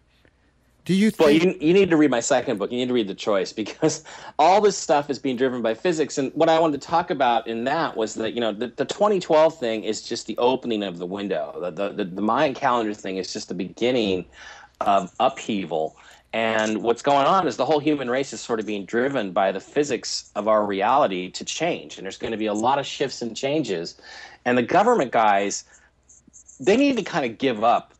Do you think? Well, you need to read my second book. You need to read The Choice, because all this stuff is being driven by physics. And what I wanted to talk about in that was that, the 2012 thing is just the opening of the window. The Mayan calendar thing is just the beginning of upheaval. And what's going on is the whole human race is sort of being driven by the physics of our reality to change. And there's going to be a lot of shifts and changes. And the government guys, they need to kind of give up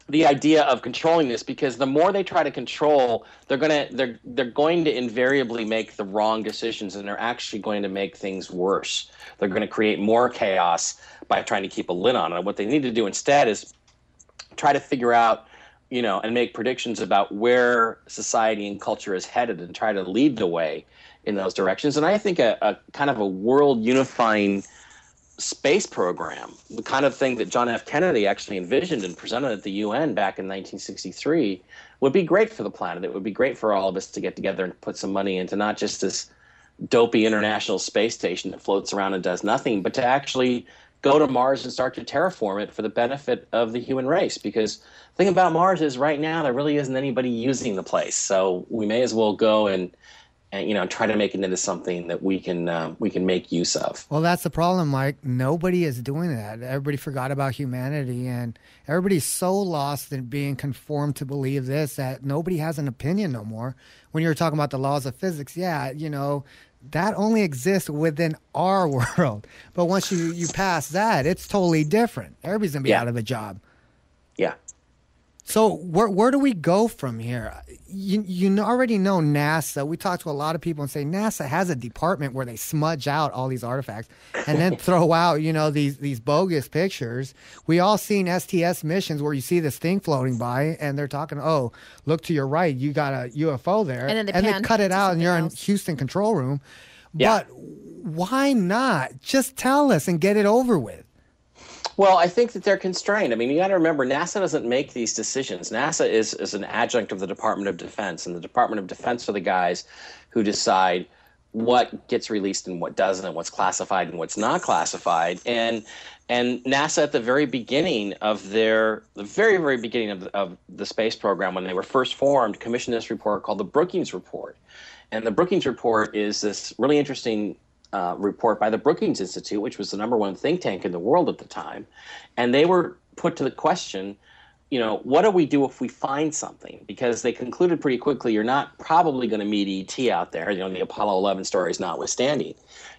the idea of controlling this, because the more they try to control, they're going to invariably make the wrong decisions, and they're actually going to make things worse. They're going to create more chaos by trying to keep a lid on it. What they need to do instead is try to figure out, and make predictions about where society and culture is headed, and try to lead the way in those directions. And I think a kind of a world unifying space program, the kind of thing that John F. Kennedy actually envisioned and presented at the UN back in 1963, would be great for the planet. It would be great for all of us to get together and put some money into not just this dopey International Space Station that floats around and does nothing, but to actually go to Mars and start to terraform it for the benefit of the human race. Because the thing about Mars is right now there really isn't anybody using the place, so we may as well go and try to make it into something that we can make use of. Well, that's the problem, Mike. Nobody is doing that. Everybody forgot about humanity, and everybody's so lost in being conformed to believe this that nobody has an opinion no more. When you were talking about the laws of physics, that only exists within our world. But once you pass that, it's totally different. Everybody's going to be out of a job. Yeah. So where do we go from here? You already know NASA. We talk to a lot of people and say NASA has a department where they smudge out all these artifacts and then throw out, these bogus pictures. We all seen STS missions where you see this thing floating by and they're talking, oh, look to your right, you got a UFO there. And then they cut it out and you're in Houston control room. Yeah. But why not? Just tell us and get it over with. Well, I think that they're constrained. I mean, you got to remember, NASA doesn't make these decisions. NASA is an adjunct of the Department of Defense, and the Department of Defense are the guys who decide what gets released and what doesn't, and what's classified and what's not classified. And NASA at the very beginning of the very beginning of the space program, when they were first formed, commissioned this report called the Brookings Report. And the Brookings Report is this really interesting report by the Brookings Institute, which was the #1 think tank in the world at the time. And they were put to the question, what do we do if we find something? Because they concluded pretty quickly, you're not probably going to meet ET out there, the Apollo 11 stories notwithstanding.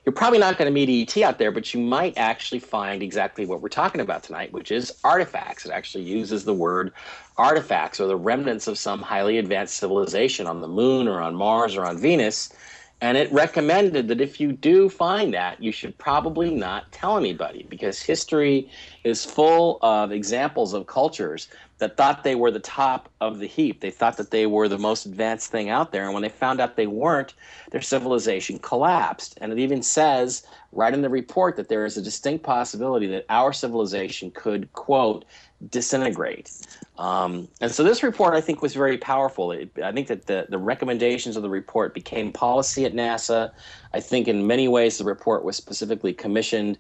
You're probably not going to meet ET out there, but you might actually find exactly what we're talking about tonight, which is artifacts. It actually uses the word artifacts, or the remnants of some highly advanced civilization on the moon or on Mars or on Venus. And it recommended that if you do find that, you should probably not tell anybody, because history is full of examples of cultures that thought they were the top of the heap. They thought that they were the most advanced thing out there. And when they found out they weren't, their civilization collapsed. And it even says right in the report that there is a distinct possibility that our civilization could, quote, disintegrate. And so this report, I think, was very powerful. I think that the recommendations of the report became policy at NASA. I think in many ways the report was specifically commissioned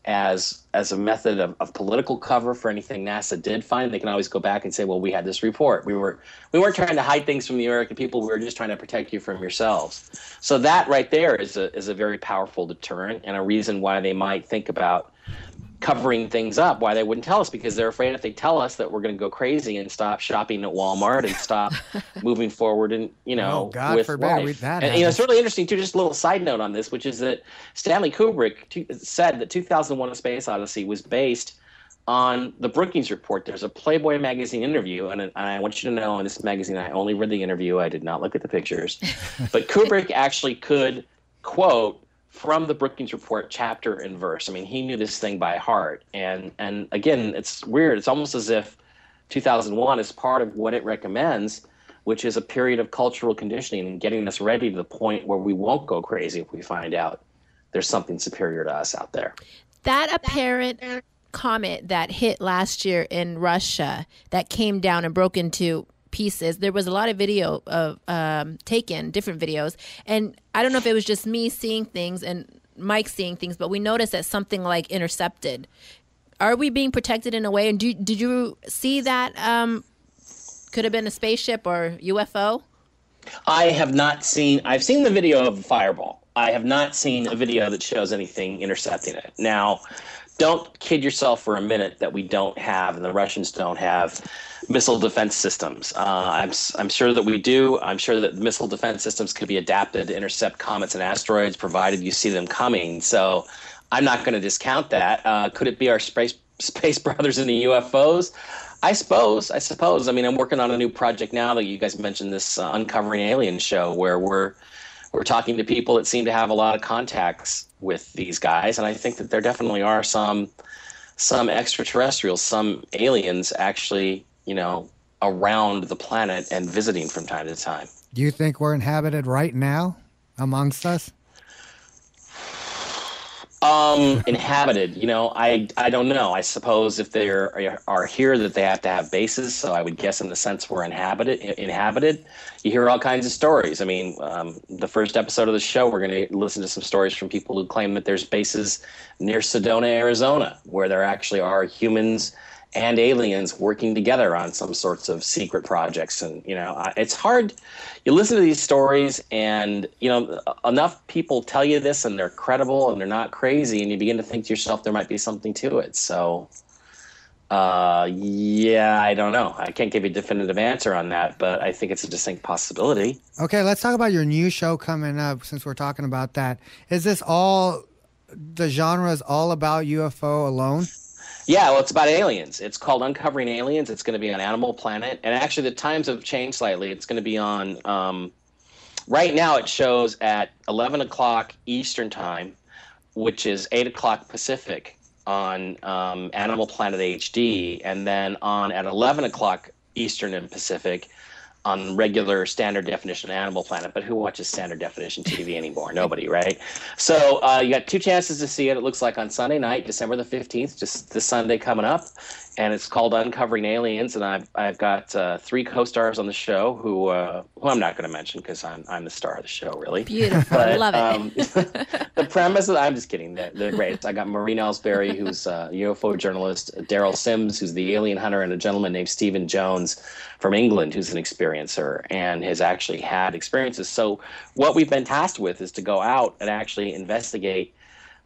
as a method of political cover for anything NASA did find. They can always go back and say, well, we had this report. We weren't trying to hide things from the American people. We were just trying to protect you from yourselves. So that right there is a very powerful deterrent, and a reason why they might think about covering things up, why they wouldn't tell us, because they're afraid if they tell us that we're going to go crazy and stop shopping at Walmart and stop moving forward and, oh, God with forbid life. that And, it's really interesting too, just a little side note on this, which is that Stanley Kubrick said that 2001: A Space Odyssey was based on the Brookings report. There's a Playboy magazine interview, and I want you to know, in this magazine, I only read the interview. I did not look at the pictures. But Kubrick actually could quote from the Brookings report chapter and verse. I mean, he knew this thing by heart. And again, it's weird. It's almost as if 2001 is part of what it recommends, which is a period of cultural conditioning and getting us ready to the point where we won't go crazy if we find out there's something superior to us out there. That apparent comet that hit last year in Russia that came down and broke into pieces, there was a lot of video of taken, different videos, and I don't know if it was just me seeing things and Mike seeing things, but we noticed that something like intercepted. Are we being protected in a way? And did you see that could have been a spaceship or UFO? I have not seen. I've seen the video of the fireball. I have not seen a video that shows anything intercepting it. Now, don't kid yourself for a minute that we don't have, and the Russians don't have, missile defense systems. I'm sure that we do. I'm sure that missile defense systems could be adapted to intercept comets and asteroids, provided you see them coming. So I'm not going to discount that. Could it be our space brothers in the UFOs? I suppose. I mean, I'm working on a new project now that you guys mentioned, this Uncovering Aliens show, where we're talking to people that seem to have a lot of contacts with these guys, and I think that there definitely are some extraterrestrials, some aliens actually, around the planet and visiting from time to time. Do you think we're inhabited right now amongst us? Inhabited, I don't know. I suppose if they are here, that they have to have bases. So I would guess, in the sense we're inhabited. You hear all kinds of stories. I mean, the first episode of the show, we're going to listen to some stories from people who claim that there's bases near Sedona, Arizona, where there actually are humans and aliens working together on some sorts of secret projects. And, it's hard. You listen to these stories and, enough people tell you this and they're credible and they're not crazy, and you begin to think to yourself there might be something to it. So, I don't know. I can't give you a definitive answer on that, but I think it's a distinct possibility. Okay, let's talk about your new show coming up, since we're talking about that. Is this all, the genre is all about UFO alone? Yeah, well, it's about aliens. It's called Uncovering Aliens. It's going to be on Animal Planet. And actually, the times have changed slightly. It's going to be on, right now it shows at 11 o'clock Eastern Time, which is 8 o'clock Pacific on Animal Planet HD, and then on at 11 o'clock Eastern and Pacific on regular standard definition Animal Planet. But who watches standard definition TV anymore? Nobody, right? So you got two chances to see it. It looks like on Sunday night, December the 15th, just this Sunday coming up, and it's called Uncovering Aliens. And I've got three co-stars on the show who I'm not going to mention because I'm the star of the show, really. Beautiful, I love it. The premise is, I'm just kidding. They're great. I got Maureen Ellsbury, who's a UFO journalist, Daryl Sims, who's the alien hunter, and a gentleman named Stephen Jones from England, who's an experiencer and has actually had experiences. So what we've been tasked with is to go out and actually investigate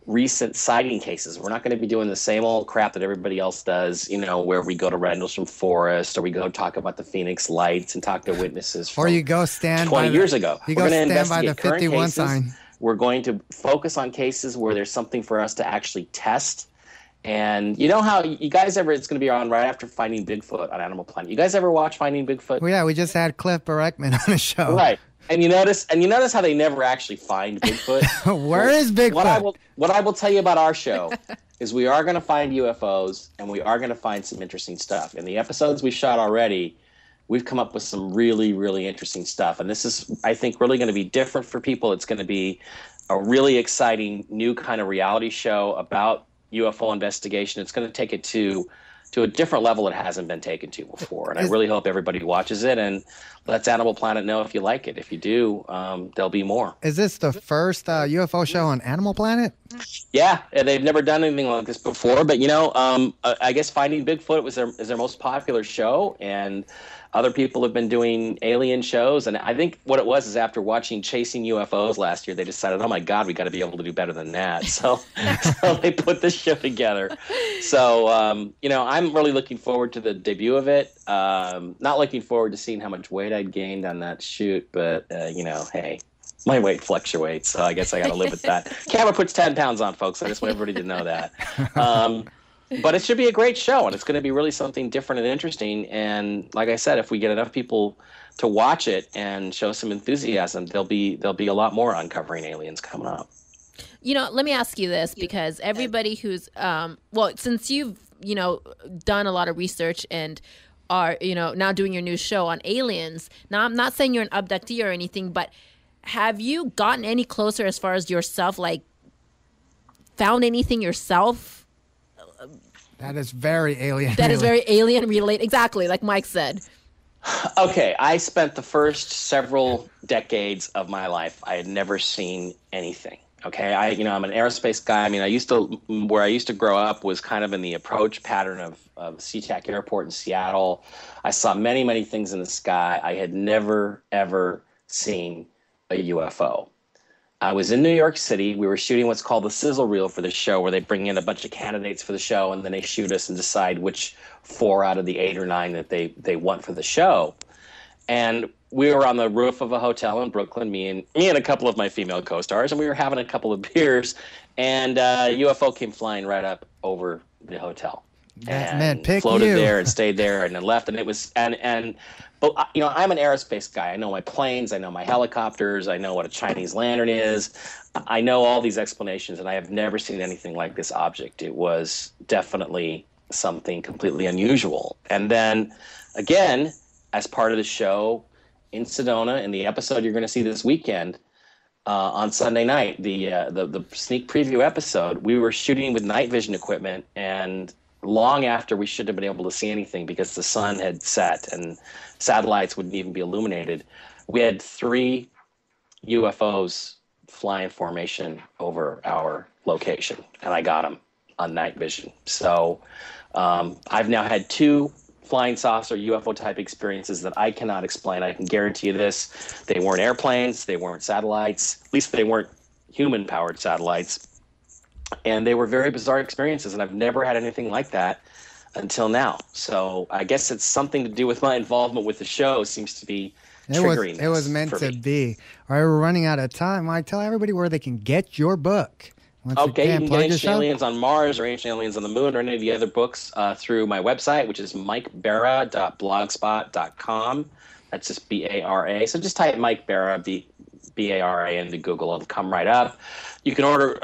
recent sighting cases. We're not going to be doing the same old crap that everybody else does, where we go to Rendlesham Forest or we go talk about the Phoenix Lights and talk to witnesses from or you go stand 20 years ago. You We're go going to stand by the investigate current 51 cases. sign. We're going to focus on cases where there's something for us to actually test. And you know how you guys ever, it's going to be on right after Finding Bigfoot on Animal Planet. You guys ever watch Finding Bigfoot? Well, yeah, we just had Cliff Barackman on the show. Right. And you notice how they never actually find Bigfoot? Where is Bigfoot? What I will tell you about our show is we are going to find UFOs and we are going to find some interesting stuff. In the episodes we shot already, we've come up with some really, really interesting stuff. And this is, I think, really going to be different for people. It's going to be a really exciting new kind of reality show about UFO investigation. It's going to take it to a different level it hasn't been taken to before. And I really hope everybody watches it and lets Animal Planet know if you like it. If you do, there'll be more. Is this the first UFO show on Animal Planet? Yeah, they've never done anything like this before. But, I guess Finding Bigfoot is their most popular show. And other people have been doing alien shows. And I think what it was is after watching Chasing UFOs last year, they decided, oh, my God, we got to be able to do better than that. So they put this show together. So, I'm really looking forward to the debut of it. Not looking forward to seeing how much weight I'd gained on that shoot. But, hey, my weight fluctuates. So I guess I got to live with that. Camera puts 10 pounds on, folks. I just want everybody to know that. But it should be a great show, and it's going to be really something different and interesting. And like I said, if we get enough people to watch it and show some enthusiasm, there'll be a lot more uncovering aliens coming up. Let me ask you this, because everybody who's since you've done a lot of research and are now doing your new show on aliens. Now, I'm not saying you're an abductee or anything, but have you gotten any closer as far as yourself, like found anything yourself? That is very alien. That is very alien related. Exactly, like Mike said. Okay, I spent the first several decades of my life, I had never seen anything. Okay, I'm an aerospace guy. I mean, where I used to grow up was kind of in the approach pattern of SeaTac Airport in Seattle. I saw many, many things in the sky. I had never, ever seen a UFO. I was in New York City. We were shooting what's called the sizzle reel for the show, where they bring in a bunch of candidates for the show, and then they shoot us and decide which 4 out of the 8 or 9 that they want for the show. And we were on the roof of a hotel in Brooklyn, me and a couple of my female co-stars, and we were having a couple of beers, and a UFO came flying right up over the hotel. Man, floated there and stayed there and then left. And it was but I'm an aerospace guy. I know my planes, I know my helicopters, I know what a Chinese lantern is. I know all these explanations, and I have never seen anything like this object. It was definitely something completely unusual. And then again, as part of the show in Sedona, in the episode you're going to see this weekend, on Sunday night, the sneak preview episode, we were shooting with night vision equipment, and long after we shouldn't have been able to see anything because the sun had set and satellites wouldn't even be illuminated, we had 3 UFOs fly in formation over our location, and I got them on night vision. So I've now had 2 flying saucer UFO type experiences that I cannot explain. I can guarantee you this: they weren't airplanes, they weren't satellites, at least they weren't human powered satellites. And they were very bizarre experiences, and I've never had anything like that until now. So I guess it's something to do with my involvement with the show. Seems to be triggering. It was meant to be. All right, we're running out of time. I tell everybody where they can get your book. You can get Ancient Aliens on Mars or Ancient Aliens on the Moon or any of the other books through my website, which is mikebara.blogspot.com. That's just B-A-R-A. So just type Mike Bara, B-A-R-A into Google. It'll come right up. You can order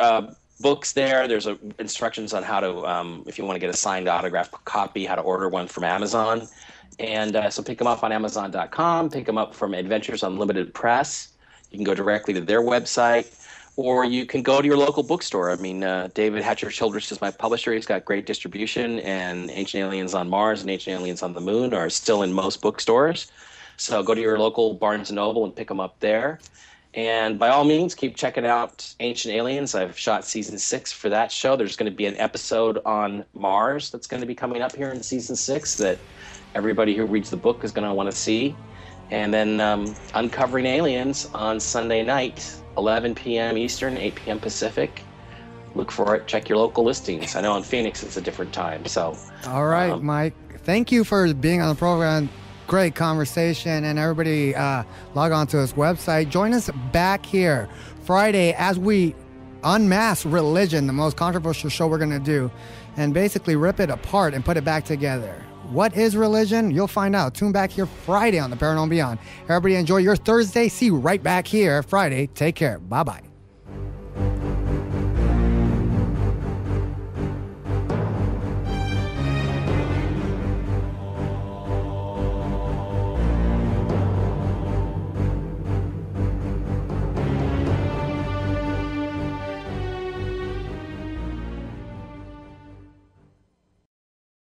books there. There's instructions on how to, if you want to get a signed autographed copy, how to order one from Amazon. And so pick them up on Amazon.com, pick them up from Adventures Unlimited Press. You can go directly to their website, or you can go to your local bookstore. I mean, David Hatcher Childress is my publisher. He's got great distribution, and Ancient Aliens on Mars and Ancient Aliens on the Moon are still in most bookstores. So go to your local Barnes & Noble and pick them up there. And by all means, keep checking out Ancient Aliens. I've shot season 6 for that show. There's going to be an episode on Mars that's going to be coming up here in season 6 that everybody who reads the book is going to want to see. And then Uncovering Aliens on Sunday night, 11 p.m. Eastern, 8 p.m. Pacific. look for it. Check your local listings. I know in Phoenix it's a different time. So, all right, Mike. Thank you for being on the program. Great conversation, and everybody log on to his website. Join us back here Friday as we unmask religion, the most controversial show we're going to do, and basically rip it apart and put it back together. What is religion? You'll find out. Tune back here Friday on the Paranormal Beyond. Everybody enjoy your Thursday. See you right back here Friday. Take care. Bye-bye.